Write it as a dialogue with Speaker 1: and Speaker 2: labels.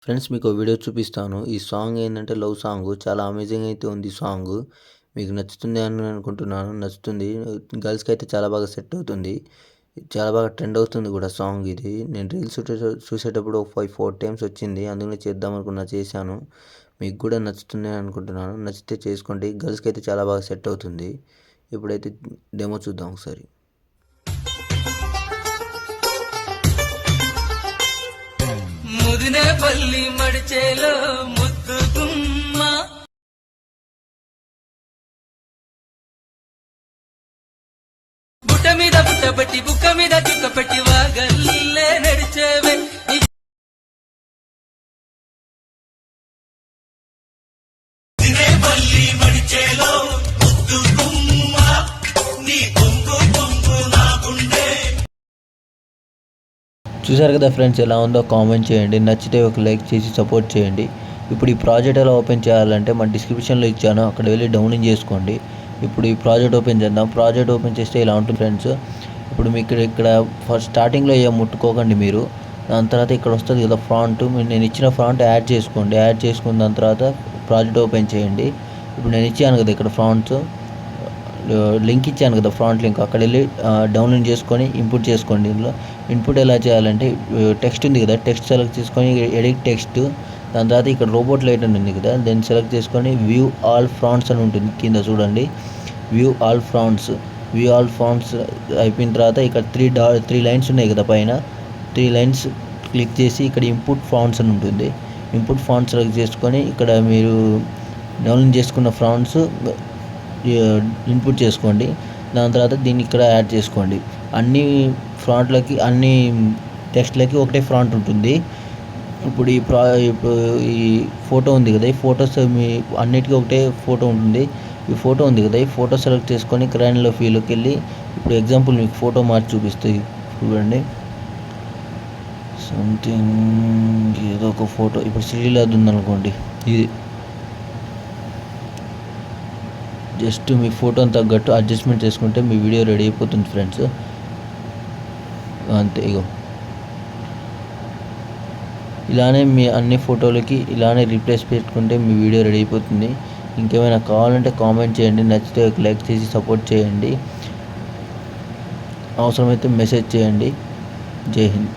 Speaker 1: Friends మీకు video చూపిస్తాను. ఈ సాంగ్ ఏంటంటే లవ్ సాంగ్. చాలా అమేజింగ్ అయితే ఉంది సాంగ్. మీకు నచ్చుతుంది అని అనుకుంటున్నాను. నచ్చుతుంది. గర్ల్స్‌కి అయితే చాలా బాగా సెట్ అవుతుంది. చాలా బాగా ట్రెండ్ అవుతుంది కూడా సాంగ్ ఇది. నేను రీల్స్ చూసేటప్పుడు ఒక 4 టైమ్స్ వచ్చింది. అందుకనే చేద్దాం అనుకున్నా, చేశాను. మీకు కూడా నచ్చుతుంది అని అనుకుంటున్నాను. నచ్చితే చేసుకోండి. గర్ల్స్‌కి అయితే చాలా బాగా సెట్ అవుతుంది. ఇప్పుడైతే డెమో చూద్దాం ఒకసారి.
Speaker 2: ముదినేపల్లి మడిచేలో ముద్దు గుమ్మ బుట్ట మీద బుట్టబట్టి బుక్క మీద చుక్క పెట్టి వాగల్లే నడిచేవే ముదినేపల్లి మడిచేలో ముద్దు గుమ్మ నీ కొంగు కొంగు నా గుండె.
Speaker 1: చూసారు కదా ఫ్రెండ్స్, ఎలా ఉందో కామెంట్ చేయండి. నచ్చితే ఒక లైక్ చేసి సపోర్ట్ చేయండి. ఇప్పుడు ఈ ప్రాజెక్ట్ ఎలా ఓపెన్ చేయాలంటే మన డిస్క్రిప్షన్లో ఇచ్చాను, అక్కడ వెళ్ళి డౌన్లోడ్ చేసుకోండి. ఇప్పుడు ఈ ప్రాజెక్ట్ ఓపెన్ చేద్దాం. ప్రాజెక్ట్ ఓపెన్ చేస్తే ఇలా ఉంటుంది ఫ్రెండ్స్. ఇప్పుడు మీకు ఇక్కడ ఫస్ట్ స్టార్టింగ్లో ఏం ముట్టుకోకండి మీరు. దాని తర్వాత ఇక్కడ వస్తుంది కదా ఫ్రాంట్, నేను ఇచ్చిన ఫ్రాంట్ యాడ్ చేసుకోండి. యాడ్ చేసుకున్న దాని తర్వాత ప్రాజెక్ట్ ఓపెన్ చేయండి. ఇప్పుడు నేను ఇచ్చాను కదా ఇక్కడ ఫ్రాంట్స్ లింక్ ఇచ్చాను కదా, ఫ్రాంట్ లింక్, అక్కడ వెళ్ళి డౌన్లోడ్ చేసుకొని ఇంపుట్ చేసుకోండి. ఇందులో ఇన్పుట్ ఎలా చేయాలంటే టెక్స్ట్ ఉంది కదా, టెక్స్ట్ సెలెక్ట్ చేసుకొని ఎడిట్ టెక్స్ట్, దాని తర్వాత ఇక్కడ రోబోట్ లైట్ అని ఉంది కదా, దాన్ని సెలెక్ట్ చేసుకొని వ్యూ ఆల్ ఫ్రాంట్స్ అని ఉంటుంది కింద చూడండి. వ్యూ ఆల్ ఫ్రాంట్స్ అయిపోయిన తర్వాత ఇక్కడ 3 లైన్స్ ఉన్నాయి కదా పైన, 3 లైన్స్ క్లిక్ చేసి ఇక్కడ ఇంపుట్ ఫాంట్స్ అని ఉంటుంది. ఇంపుట్ ఫాంట్స్ సెలెక్ట్ చేసుకొని ఇక్కడ మీరు డౌన్లోడ్ చేసుకున్న ఫ్రాంట్స్ ఇన్పుట్ చేసుకోండి. దాని తర్వాత దీన్ని ఇక్కడ యాడ్ చేసుకోండి. అన్ని ఫ్రాంట్లకి, అన్ని టెక్స్ట్లకి ఒకటే ఫ్రాంట్ ఉంటుంది. ఇప్పుడు ఈ ఫోటో ఉంది కదా, ఈ ఫొటోస్ మీ అన్నిటికీ ఒకటే ఫోటో ఉంటుంది. ఈ ఫోటో ఉంది కదా, ఈ ఫోటో సెలెక్ట్ చేసుకొని క్రాన్లో ఫీల్డ్కి వెళ్ళి, ఇప్పుడు ఎగ్జాంపుల్ మీకు ఫోటో మార్చి చూపిస్తాయి చూడండి. సంథింగ్ ఏదో ఒక ఫోటో, ఇప్పుడు శ్రీలాద్ ఉందనుకోండి, ఇది జస్ట్ మీ ఫోటోని తగ్గట్టు అడ్జస్ట్మెంట్ చేసుకుంటే మీ వీడియో రెడీ అయిపోతుంది ఫ్రెండ్స్. అంతే. ఇగో ఇలానే మీ అన్ని ఫోటోలకి ఇలానే రీప్లేస్ పెట్టుకుంటే మీ వీడియో రెడీ అయిపోతుంది. ఇంకేమైనా కావాలంటే కామెంట్ చేయండి. నచ్చితే ఒక లైక్ చేసి సపోర్ట్ చేయండి. అవసరమైతే మెసేజ్ చేయండి. జై హింద్.